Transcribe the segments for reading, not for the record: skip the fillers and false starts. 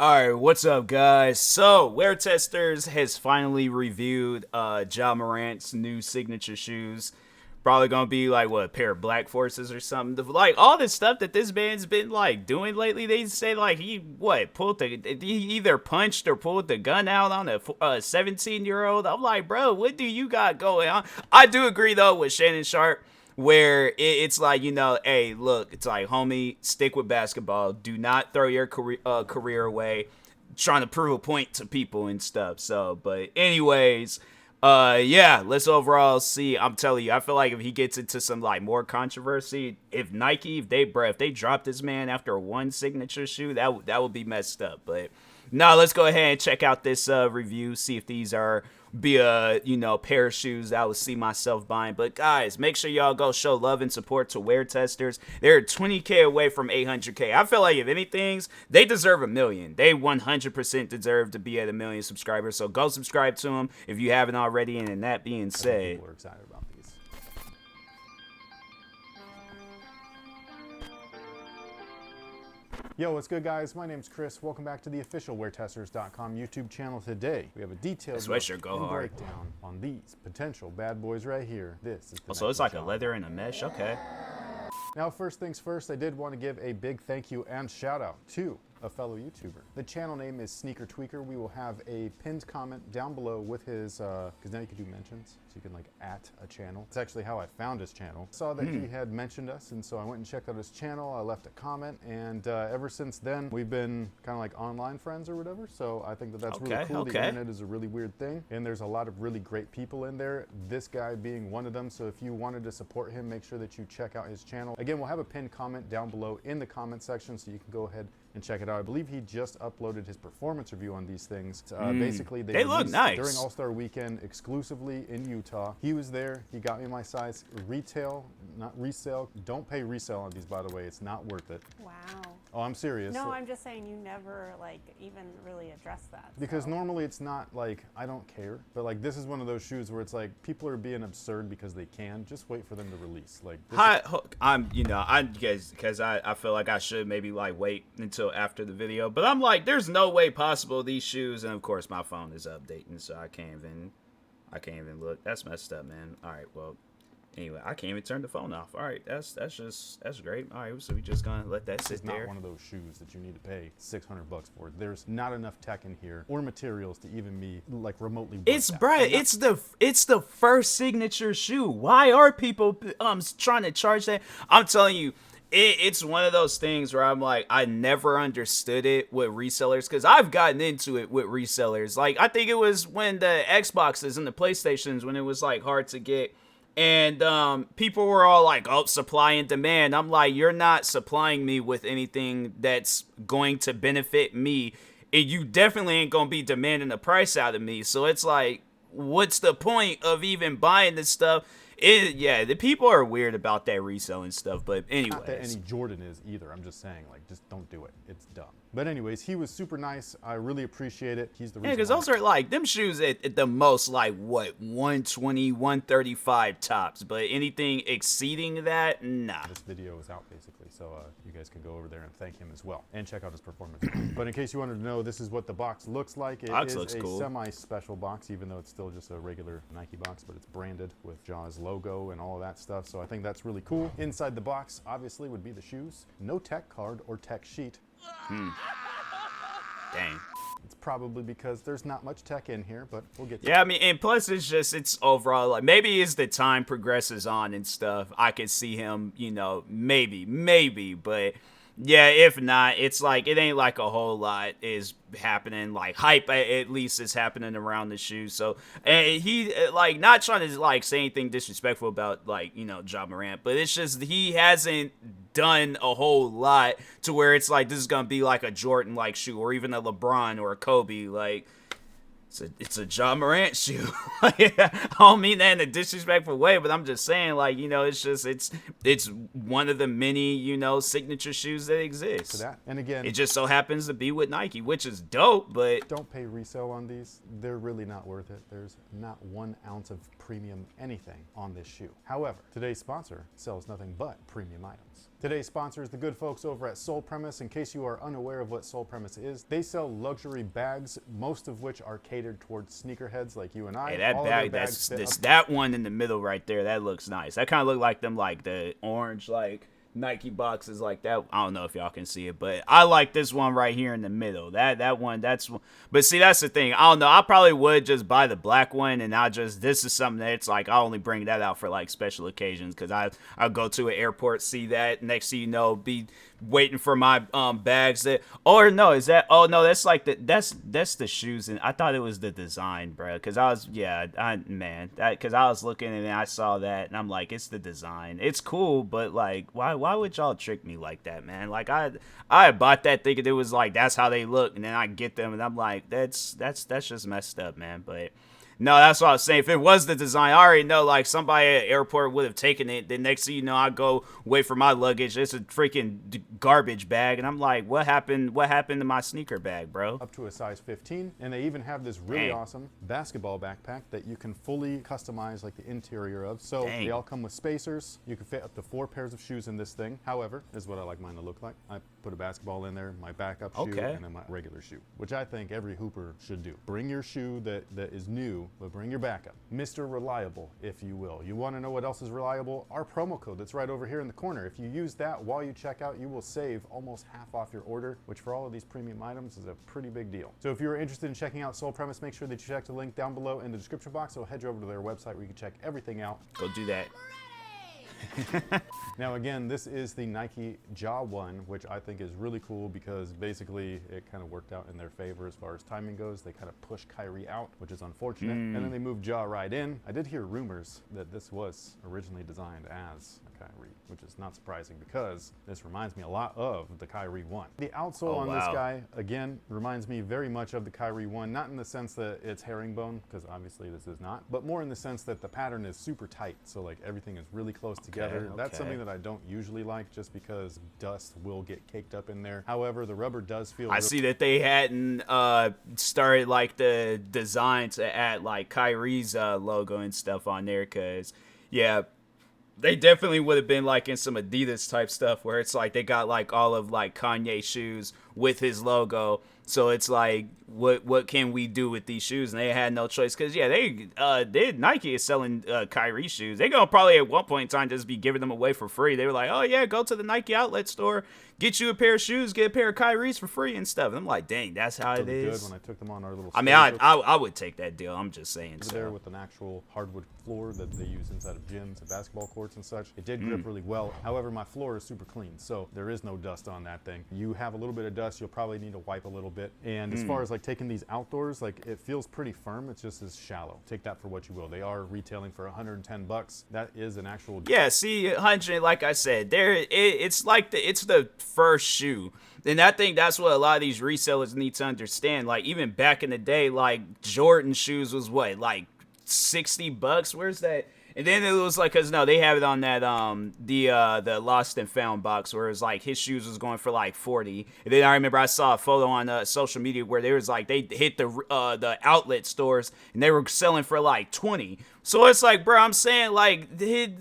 Alright, what's up, guys? So, Wear Testers has finally reviewed Ja Morant's new signature shoes. Probably gonna be like, what, a pair of Black Forces or something. Like, all the stuff that this man's been, like, doing lately, they say, like, he either punched or pulled the gun out on a 17-year-old. I'm like, bro, what do you got going on? I do agree, though, with Shannon Sharp, where it's like, hey, look, it's like, homie, stick with basketball. Do not throw your career away trying to prove a point to people and stuff. So, but anyways, yeah, let's overall see. I'm telling you, I feel like if he gets into some like more controversy, if Nike, if they drop this man after one signature shoe, that would be messed up. But no, let's go ahead and check out this review, see if these are be a pair of shoes that I would see myself buying. But guys, make sure y'all go show love and support to Wear Testers. They're 20K away from 800K. I feel like if anything, they deserve a million. They 100% deserve to be at 1 million subscribers. So go subscribe to them if you haven't already. And that being said, people are excited about these. Yo, what's good, guys? My name's Chris. Welcome back to the official WearTesters.com YouTube channel. Today, we have a detailed breakdown on these potential bad boys right here. This is the so it's like a leather and a mesh. Okay. Now, first things first, I did want to give a big thank you and shout out to a fellow YouTuber. The channel name is Sneaker Tweaker. We will have a pinned comment down below with his, because now you can do mentions, so you can like at a channel. It's actually how I found his channel. Saw that he had mentioned us, and so I went and checked out his channel. I left a comment, and ever since then, we've been kind of like online friends or whatever. So I think that that's really cool. The internet is a really weird thing, and there's a lot of really great people in there. This guy being one of them. So if you wanted to support him, make sure that you check out his channel. Again, we'll have a pinned comment down below in the comment section, so you can go ahead and check it out. I believe he just uploaded his performance review on these things. Basically, they look nice during All-Star Weekend exclusively in Utah. He was there. He got me my size. Retail, not resale. Don't pay resale on these, by the way. It's not worth it. Wow. Oh, I'm serious. No, I'm just saying you never like even really address that. Because normally it's not like I don't care, but like this is one of those shoes where it's like people are being absurd because they can. Just wait for them to release. Like because I feel like I should maybe like wait until after the video, but I'm like, there's no way possible these shoes, and of course my phone is updating, so I can't even look. That's messed up, man. All right, well, anyway, I can't even turn the phone off. All right, that's great. All right, so we just gonna let that sit there. It's not one of those shoes that you need to pay $600 for. There's not enough tech in here or materials to even be like remotely. It's the first signature shoe. Why are people trying to charge that? I'm telling you. It's one of those things where I'm like, I never understood it with resellers, because I've gotten into it with resellers. Like, I think it was when the Xboxes and the PlayStations, when it was like hard to get, and people were all like, oh, supply and demand. I'm like, you're not supplying me with anything that's going to benefit me, and you definitely ain't gonna be demanding a price out of me. So it's like, what's the point of even buying this stuff? Yeah, the people are weird about that reselling stuff, but anyways. Not that any Jordan is either. I'm just saying, like, just don't do it. It's dumb. But anyways, he was super nice. I really appreciate it. He's the reason. Yeah, because those are like, them shoes at the most, like, what, 120, 135 tops. But anything exceeding that, nah. This video is out, basically, so you guys can go over there and thank him as well. And check out his performance. But in case you wanted to know, this is what the box looks like. It is a semi-special box, even though it's still just a regular Nike box, but it's branded with Ja's logo and all of that stuff. So I think that's really cool. Inside the box, obviously, would be the shoes. No tech card or tech sheet. Dang. It's probably because there's not much tech in here, but we'll get to I mean, and plus it's overall, like, maybe as the time progresses on and stuff, I could see him, maybe, but yeah, if not, it's like, it ain't like a whole lot is happening, like hype at least is happening around the shoes. So, and he, like, not trying to like say anything disrespectful about, like, Ja Morant, but it's just he hasn't done a whole lot to where it's like this is gonna be like a Jordan like shoe, or even a LeBron or a Kobe. Like, it's a Ja Morant shoe. I don't mean that in a disrespectful way, but I'm just saying, like, it's one of the many, signature shoes that exist. to that. And again, It just so happens to be with Nike, which is dope, but don't pay resale on these. They're really not worth it. There's not 1 ounce of premium anything on this shoe. However, today's sponsor sells nothing but premium items. Today's sponsor is the good folks over at Sole Premise. In case you are unaware of what Sole Premise is, they sell luxury bags, most of which are catered towards sneakerheads like you and I. Hey, that All bag, bags that one in the middle right there, that looks nice. That kind of look like them, like the orange, like Nike boxes like that. I don't know if y'all can see it, but I like this one right here in the middle. That one, but see, that's the thing. I don't know. I probably would just buy the black one, and this is something that it's like, I'll only bring that out for like special occasions, because I'll go to an airport, see that, next thing you know, be waiting for my bags that's like that's the shoes, and I thought it was the design, bro, because I was looking and I saw that and I'm like, it's the design. It's cool, but like, why would y'all trick me like that, man? Like, I bought that thinking it was like that's how they look, and then I get them and I'm like, that's just messed up, man. But no, that's what I was saying. If it was the design, I already know, like, somebody at the airport would have taken it. The next thing you know, I go wait for my luggage. It's a freaking garbage bag. And I'm like, what happened to my sneaker bag, bro? Up to a size 15. And they even have this really awesome basketball backpack that you can fully customize, like, the interior of. So they all come with spacers. You can fit up to 4 pairs of shoes in this thing. However, this is what I like mine to look like. I put a basketball in there, my backup shoe, and then my regular shoe, which I think every hooper should do. Bring your shoe that is new, but bring your backup. Mr. Reliable, if you will. You want to know what else is reliable? Our promo code that's right over here in the corner. If you use that while you check out, you will save almost half off your order, which for all of these premium items is a pretty big deal. So if you're interested in checking out Sole Premise, make sure that you check the link down below in the description box. It'll head you over to their website where you can check everything out. Go do that. Now again, this is the Nike Jaw 1, which I think is really cool because basically it kind of worked out in their favor as far as timing goes. They kind of pushed Kyrie out, which is unfortunate, and then they moved Jaw right in. I did hear rumors that this was originally designed as a Kyrie, which is not surprising because this reminds me a lot of the Kyrie 1. The outsole on this guy, again, reminds me very much of the Kyrie 1, not in the sense that it's herringbone, because obviously this is not, but more in the sense that the pattern is super tight, so like everything is really close together. That's something that I don't usually like just because dust will get caked up in there. However, the rubber does feel I see that they hadn't started like the design to add like Kyrie's logo and stuff on there, because they definitely would have been like in some Adidas type stuff where it's like they got like all of like Kanye shoes with his logo. So it's like, what can we do with these shoes? And they had no choice because Nike is selling Kyrie shoes. They're gonna probably at one point in time just be giving them away for free. They were like, oh yeah, go to the Nike outlet store, get you a pair of shoes, get a pair of Kyries for free and stuff. And I'm like, dang, that's how it is. Good when I took them on our little. I mean, I would take that deal. I'm just saying. There with an actual hardwood floor that they use inside of gyms and basketball courts and such. It did grip really well. However, my floor is super clean, so there is no dust on that thing. You have a little bit of dust, you'll probably need to wipe a little bit. And as far as like taking these outdoors, like it feels pretty firm. It's just as shallow. Take that for what you will. They are retailing for $110. That is an actual. Yeah, see, 100. Like I said, it's the first shoe. And I think that's what a lot of these resellers need to understand. Like, even back in the day, like Jordan shoes was what, like $60? Where's that? And then it was like, cause no, they have it on that the Lost and Found box where it was like his shoes was going for like 40. And then I remember I saw a photo on social media where they was like they hit the outlet stores and they were selling for like 20. So it's like, bro, I'm saying like the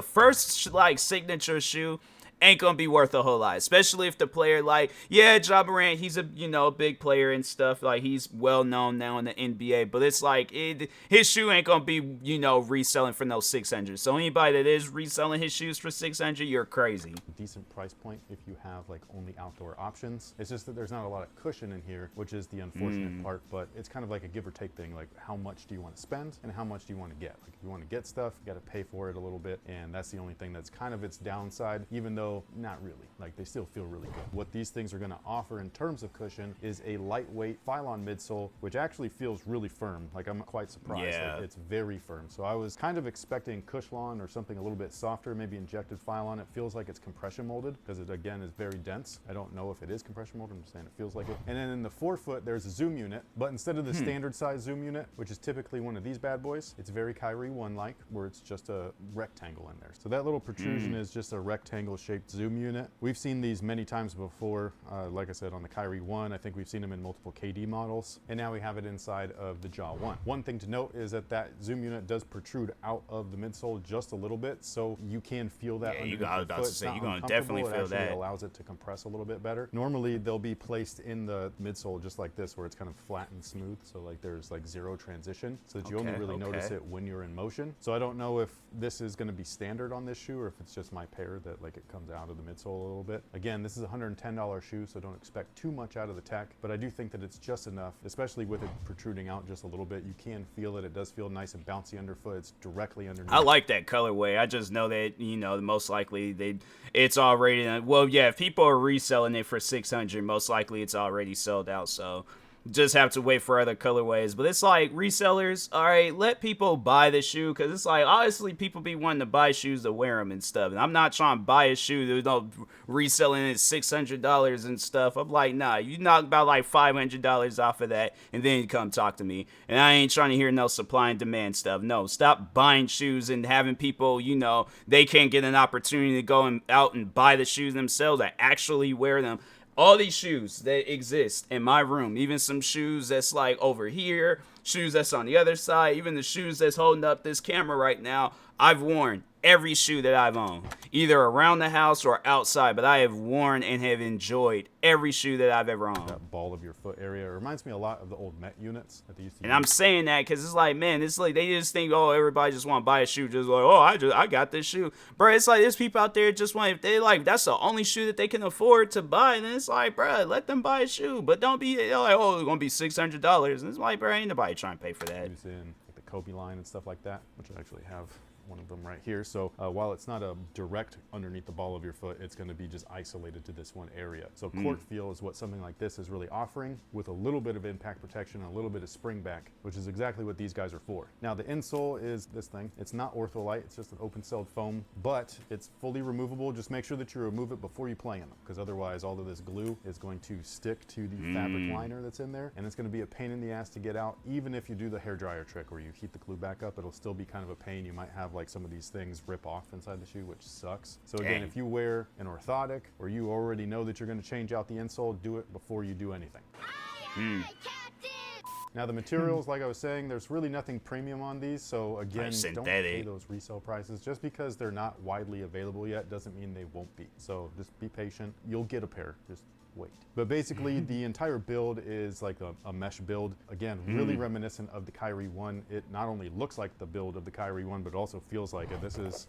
first like signature shoe ain't gonna be worth a whole lot, especially if the player, like, ja Morant, he's a big player and stuff, like he's well known now in the NBA, but it's like his shoe ain't gonna be reselling for no 600. So anybody that is reselling his shoes for 600, you're crazy. Decent price point if you have like only outdoor options. It's just that there's not a lot of cushion in here, which is the unfortunate part, but it's kind of like a give or take thing. Like, how much do you want to spend and how much do you want to get? Like, if you want to get stuff, you got to pay for it a little bit, and that's the only thing that's kind of its downside, even though not really. Like, they still feel really good. What these things are going to offer in terms of cushion is a lightweight Phylon midsole, which actually feels really firm. Like, I'm quite surprised. Yeah. Like, it's very firm. So I was kind of expecting Cushlon or something a little bit softer, maybe injected Phylon. It feels like it's compression molded because it, again, is very dense. I don't know if it is compression molded. I'm just saying it feels like it. And then in the forefoot, there's a zoom unit, but instead of the standard size zoom unit, which is typically one of these bad boys, it's very Kyrie 1-like, where it's just a rectangle in there. So that little protrusion is just a rectangle shape shaped zoom unit. We've seen these many times before. Like I said, on the Kyrie 1, I think we've seen them in multiple KD models, and now we have it inside of the Jaw 1. One thing to note is that that zoom unit does protrude out of the midsole just a little bit, so you can feel that underneath your foot. It's not you're gonna uncomfortable. definitely feel it actually that. allows it to compress a little bit better. Normally, they'll be placed in the midsole just like this, where it's kind of flat and smooth, so like there's like zero transition, so that you only really notice it when you're in motion. So I don't know if this is going to be standard on this shoe, or if it's just my pair that like it comes out of the midsole a little bit. Again, this is a $110 shoe, so don't expect too much out of the tech, but I do think that it's just enough, especially with it protruding out just a little bit. You can feel it. It does feel nice and bouncy underfoot. It's directly underneath. I like that colorway. I just know that, you know, most likely it's already, well, yeah, if people are reselling it for $600, most likely it's already sold out, so just have to wait for other colorways. But it's like, resellers, all right, let people buy the shoe, because it's like, honestly, people be wanting to buy shoes to wear them and stuff, and I'm not trying to buy a shoe that's no reselling it $600 and stuff. I'm like, nah, you knock about like $500 off of that, and then you come talk to me. And I ain't trying to hear no supply and demand stuff. No, stop buying shoes and having people, you know, they can't get an opportunity to go out and buy the shoes themselves, that actually wear them. All these shoes that exist in my room, even some shoes that's like over here, shoes that's on the other side, even the shoes that's holding up this camera right now, I've worn every shoe that I've owned, either around the house or outside, but I have worn and have enjoyed every shoe that I've ever owned. That ball of your foot area, it reminds me a lot of the old Met units that they used to use. And I'm saying that because it's like, man, it's like they just think, oh, everybody just want to buy a shoe, just like, oh, I got this shoe, bro. It's like there's people out there just want, if they like, that's the only shoe that they can afford to buy, then it's like, bro, let them buy a shoe, but don't be like, oh, it's gonna be $600, and it's like, bro, ain't nobody trying to pay for that. Used in like the Kobe line and stuff like that, which I actually have one of them right here. So while it's not a direct underneath the ball of your foot, it's going to be just isolated to this one area. So court feel is what something like this is really offering, with a little bit of impact protection and a little bit of spring back, which is exactly what these guys are for. Now the insole is this thing. It's not ortholite, it's just an open-celled foam, but it's fully removable. Just make sure that you remove it before you play in them, because otherwise all of this glue is going to stick to the fabric liner that's in there, and it's going to be a pain in the ass to get out. Even if you do the hairdryer trick where you heat the glue back up, it'll still be kind of a pain. You might have like some of these things rip off inside the shoe, which sucks. So again, if you wear an orthotic, or you already know that you're going to change out the insole, do it before you do anything. Now the materials, like I was saying, there's really nothing premium on these, so again, don't pay those resale prices. Just because they're not widely available yet doesn't mean they won't be. So just be patient. You'll get a pair. Just wait. But basically the entire build is like a mesh build. Again, really reminiscent of the Kyrie 1. It not only looks like the build of the Kyrie 1, but also feels like it. This is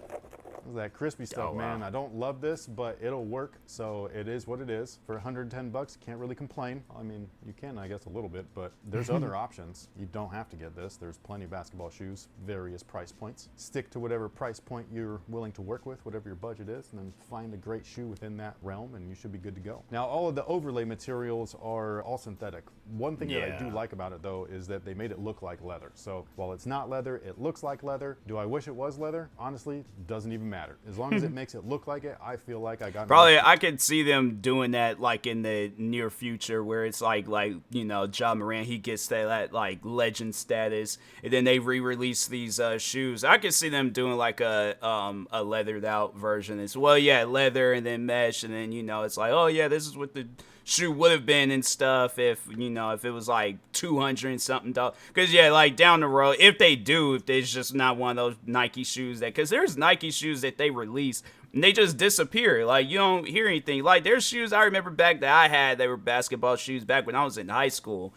that crispy stuff, man. I don't love this, but it'll work, so it is what it is. For 110 bucks, can't really complain. I mean, you can, I guess, a little bit, but there's other options. You don't have to get this. There's plenty of basketball shoes, various price points. Stick to whatever price point you're willing to work with, whatever your budget is, and then find a great shoe within that realm, and you should be good to go. Now, all of the overlay materials are all synthetic. One thing that I do like about it, though, is that they made it look like leather. So while it's not leather, it looks like leather. Do I wish it was leather? Honestly, doesn't even matter. As long as it makes it look like it, I feel like I got probably. I could see them doing that like in the near future, where it's like you know, Ja Morant, he gets that like legend status, and then they re-release these shoes. I could see them doing like a leathered out version as well. Yeah, leather and then mesh, and then, you know, it's like, oh yeah, this is what the shoe would have been and stuff if, you know, if it was like 200 and something dollars. Because yeah, like down the road, if it's just not one of those Nike shoes that, because there's Nike shoes that they release and they just disappear. Like, you don't hear anything. Like, there's shoes I remember back that I had, they were basketball shoes back when I was in high school,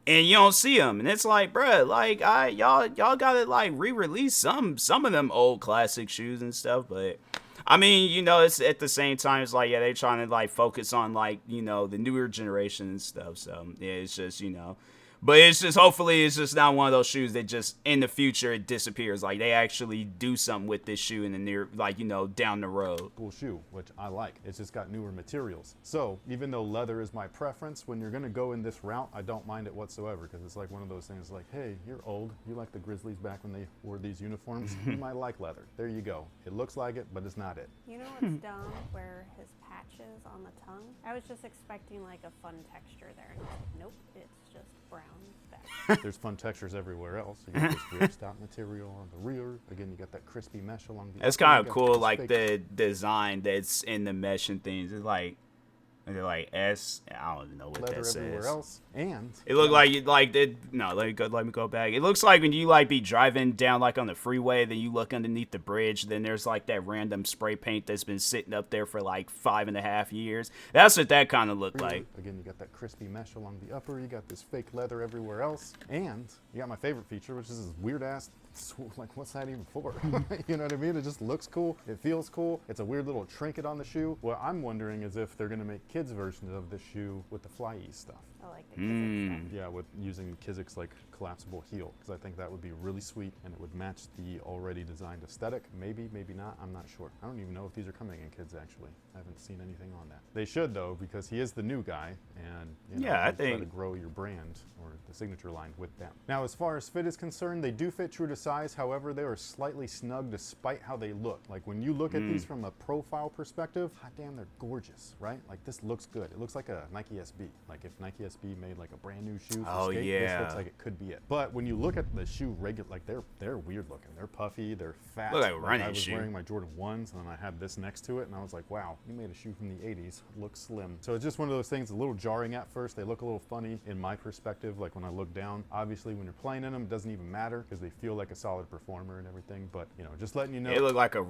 and you don't see them, and it's like, bruh, like, y'all gotta like re-release some of them old classic shoes and stuff. But I mean, you know, it's at the same time, it's like, yeah, they're trying to like focus on like, you know, the newer generation and stuff. So yeah, it's just, you know, but it's just, hopefully it's just not one of those shoes that just in the future it disappears. Like, they actually do something with this shoe in the near, like, you know, down the road. Cool shoe, which I like. It's just got newer materials. So even though leather is my preference, when you're going to go in this route, I don't mind it whatsoever, because it's like one of those things like, hey, you're old. You like the Grizzlies back when they wore these uniforms. You might like leather. There you go. It looks like it, but it's not it. You know what's dumb? Where his patches on the tongue. I was just expecting like a fun texture there. And nope, it's just brown fabric. There's fun textures everywhere else. You got this ripstop material on the rear. Again, you got that crispy mesh along the That's upper. kind You of got cool, this like fake- the design that's in the mesh and things. It's like, they're like S. I don't even know what leather that everywhere says. else. And It looked like you like it. No, let me go back. It looks like when you like be driving down like on the freeway, then you look underneath the bridge, then there's like that random spray paint that's been sitting up there for like 5.5 years. That's what that kind of looked like. Again, you got that crispy mesh along the upper. You got this fake leather everywhere else. And you got my favorite feature, which is this weird ass, like, what's that even for? You know what I mean? It just looks cool. It feels cool. It's a weird little trinket on the shoe. What I'm wondering is if they're going to make kids' versions of this shoe with the fly-y stuff. I like the Kizik stuff. Yeah, with using Kizik's like collapsible heel, because I think that would be really sweet and it would match the already designed aesthetic. Maybe, maybe not. I'm not sure. I don't even know if these are coming in kids actually. I haven't seen anything on that. They should though, because he is the new guy, and you know, Yeah, I you try to think- grow your brand or the signature line with them. Now, as far as fit is concerned, they do fit true to size. However, they are slightly snug despite how they look. Like when you look at these from a profile perspective, hot damn, they're gorgeous, right? Like this looks good. It looks like a Nike SB. Like if Nike SB made like a brand new shoe for Oh, skate, yeah. this looks like it could be it. But when you look at the shoe regular, like they're weird looking. They're puffy, they're fat. Look like a running I was shoe. wearing my Jordan 1s and then I had this next to it and I was like, wow, you made a shoe from the 80s. Looks slim. So it's just one of those things, a little jarring at first. They look a little funny in my perspective, like when I look down. Obviously when you're playing in them, it doesn't even matter because they feel like a solid performer and everything. But you know, just letting you know. It looked like a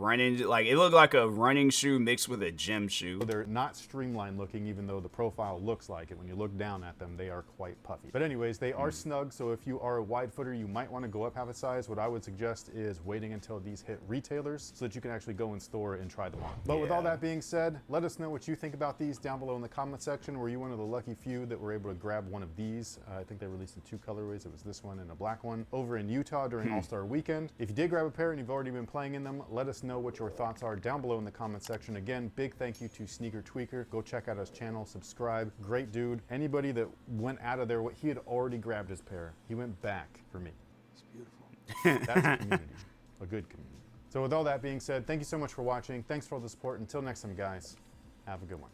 running shoe mixed with a gym shoe. They're not streamlined looking, even though the profile looks like it. When you look down at them, they are quite puffy. But anyways, they are snug, so if you are a wide footer, you might want to go up half a size. What I would suggest is waiting until these hit retailers so that you can actually go in store and try them on. But with all Yeah. that being said, let us know what you think about these down below in the comment section. Were you one of the lucky few that were able to grab one of these? I think they released in 2 colorways. It was this one and a black one over in Utah during All-Star Weekend. If you did grab a pair and you've already been playing in them, let us know what your thoughts are down below in the comment section. Again, big thank you to Sneaker Tweaker. Go check out his channel, subscribe. Great dude. Anybody that went out of there, he had already grabbed his pair. He went back for me. It's beautiful. That's a community, a good community. So with all that being said, thank you so much for watching. Thanks for all the support. Until next time, guys, have a good one.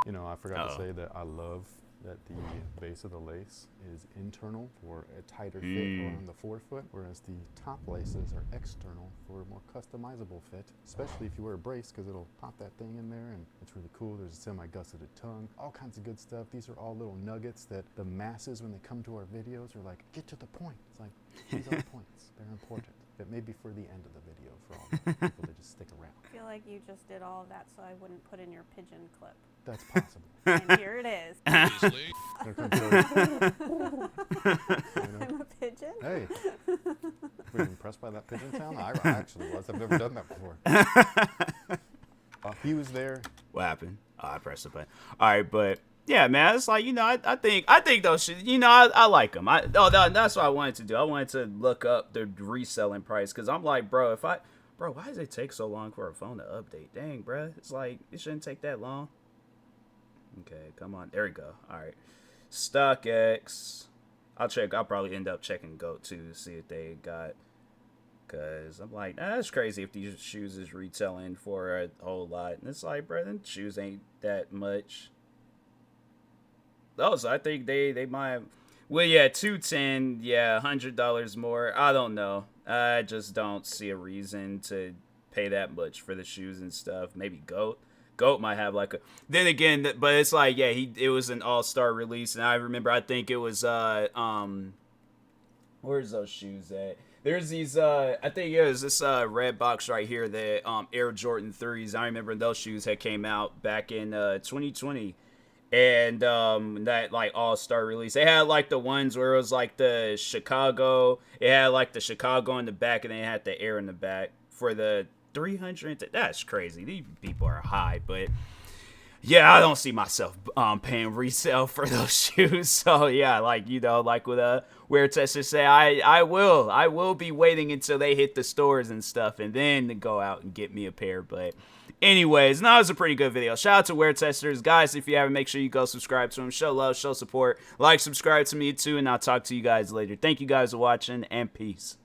You know, I forgot to say that I love that the base of the lace is internal for a tighter fit around the forefoot, whereas the top laces are external for a more customizable fit, especially if you wear a brace, because it'll pop that thing in there, and it's really cool. There's a semi-gusseted tongue, all kinds of good stuff. These are all little nuggets that the masses, when they come to our videos, are like, get to the point. It's like, these are the points. They're important. It may be for the end of the video for all the people that just stick around. I feel like you just did all of that so I wouldn't put in your pigeon clip. That's possible. And here it is. There comes the- I'm a pigeon. Hey, were you impressed by that pigeon sound? I actually was. I've never done that before. He was there. What happened? Oh, I pressed the button. All right, but yeah, man, it's like, you know, I think those shoes, you know, I like them. That's what I wanted to do. I wanted to look up the reselling price because I'm like, bro, why does it take so long for a phone to update? Dang, bro, it's like it shouldn't take that long. Okay, come on, there we go. All right, StockX. I'll probably end up checking GOAT too to see if they got. Cause I'm like, that's crazy if these shoes is retailing for a whole lot. And it's like, bro, them shoes ain't that much. Oh, so I think they might. Well, yeah, 210, yeah, $100 more. I don't know. I just don't see a reason to pay that much for the shoes and stuff. Maybe GOAT might have like a. Then again, but it's like, yeah, it was an all-star release, and I remember I think it was where's those shoes at? There's these, I think it was this red box right here, the Air Jordan 3s. I remember those shoes had came out back in 2020. And that, like, all-star release. They had, like, the ones where it was, like, the Chicago. It had, like, the Chicago in the back, and then it had the Air in the back for the 300. That's crazy. These people are high, but... yeah, I don't see myself paying resale for those shoes. So yeah, like, you know, like with Wear Testers say, I will be waiting until they hit the stores and stuff, and then to go out and get me a pair. But anyways, no, it was a pretty good video. Shout out to Wear Testers, guys. If you haven't, make sure you go subscribe to them. Show love, show support, like, subscribe to me too, and I'll talk to you guys later. Thank you guys for watching, and peace.